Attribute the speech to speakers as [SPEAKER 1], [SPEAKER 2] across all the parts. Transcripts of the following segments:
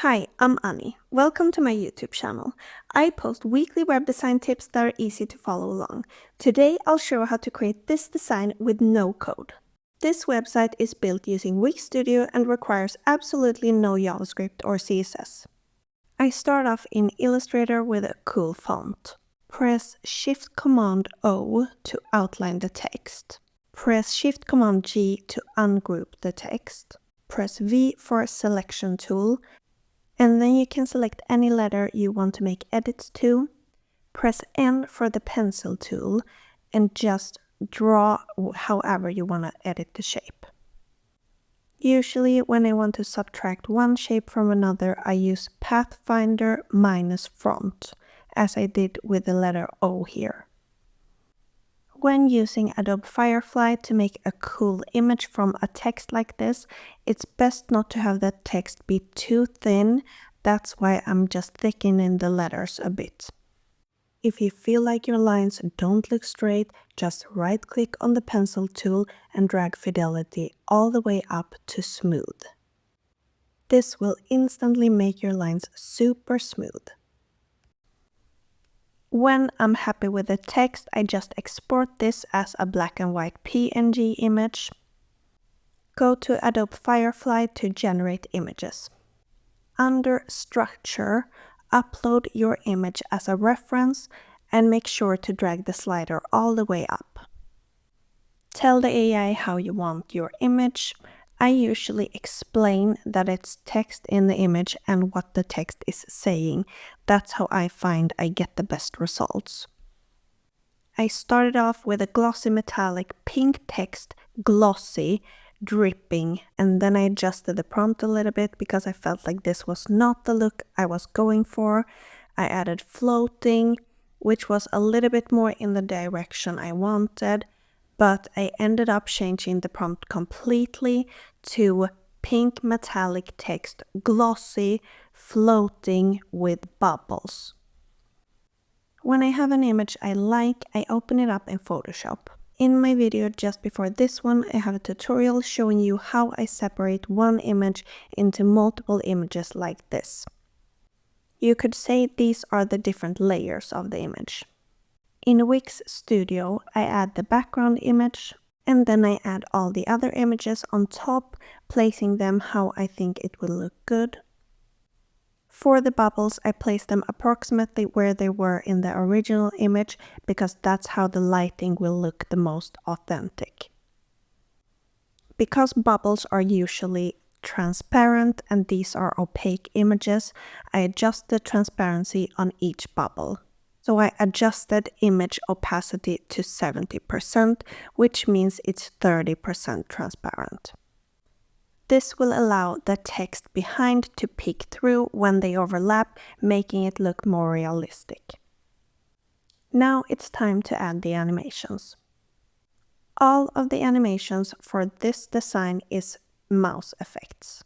[SPEAKER 1] Hi, I'm Annie. Welcome to my YouTube channel. I post weekly web design tips that are easy to follow along. Today I'll show how to create this design with no code. This website is built using Wix Studio and requires absolutely no JavaScript or CSS. I start off in Illustrator with a cool font. Press Shift-Command-O to outline the text. Press Shift-Command-G to ungroup the text. Press V for Selection tool. And then you can select any letter you want to make edits to. Press N for the pencil tool and just draw however you want to edit the shape. Usually when I want to subtract one shape from another, I use Pathfinder minus font, as I did with the letter O here. When using Adobe Firefly to make a cool image from a text like this, it's best not to have that text be too thin. That's why I'm just thickening the letters a bit. If you feel like your lines don't look straight, just right-click on the pencil tool and drag fidelity all the way up to smooth. This will instantly make your lines super smooth. When I'm happy with the text, I just export this as a black and white PNG image. Go to Adobe Firefly to generate images. Under Structure, upload your image as a reference and make sure to drag the slider all the way up. Tell the AI how you want your image. I usually explain that it's text in the image and what the text is saying. That's how I find I get the best results. I started off with a glossy metallic pink text, glossy, dripping, and then I adjusted the prompt a little bit because I felt like this was not the look I was going for. I added floating, which was a little bit more in the direction I wanted, but I ended up changing the prompt completely to pink metallic text, glossy, floating with bubbles. When I have an image I like, I open it up in Photoshop. In my video just before this one, I have a tutorial showing you how I separate one image into multiple images like this. You could say these are the different layers of the image. In Wix Studio, I add the background image, and then I add all the other images on top, placing them how I think it will look good. For the bubbles, I place them approximately where they were in the original image because that's how the lighting will look the most authentic. Because bubbles are usually transparent and these are opaque images, I adjust the transparency on each bubble. So I adjusted image opacity to 70%, which means it's 30% transparent. This will allow the text behind to peek through when they overlap, making it look more realistic. Now it's time to add the animations. All of the animations for this design is mouse effects.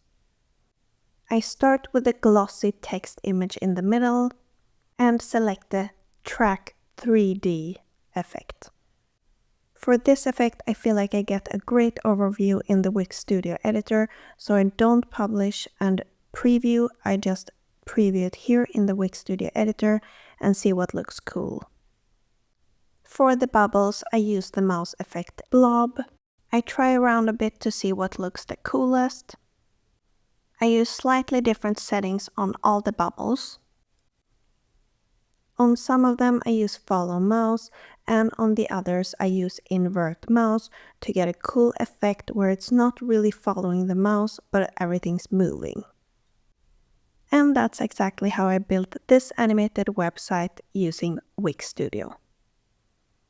[SPEAKER 1] I start with the glossy text image in the middle and select the Track 3D effect. For this effect, I feel like I get a great overview in the Wix Studio editor, so I don't publish and preview, I just preview it here in the Wix Studio editor and see what looks cool. For the bubbles, I use the mouse effect blob. I try around a bit to see what looks the coolest. I use slightly different settings on all the bubbles. On some of them I use follow mouse, and on the others I use invert mouse to get a cool effect where it's not really following the mouse, but everything's moving. And that's exactly how I built this animated website using Wix Studio.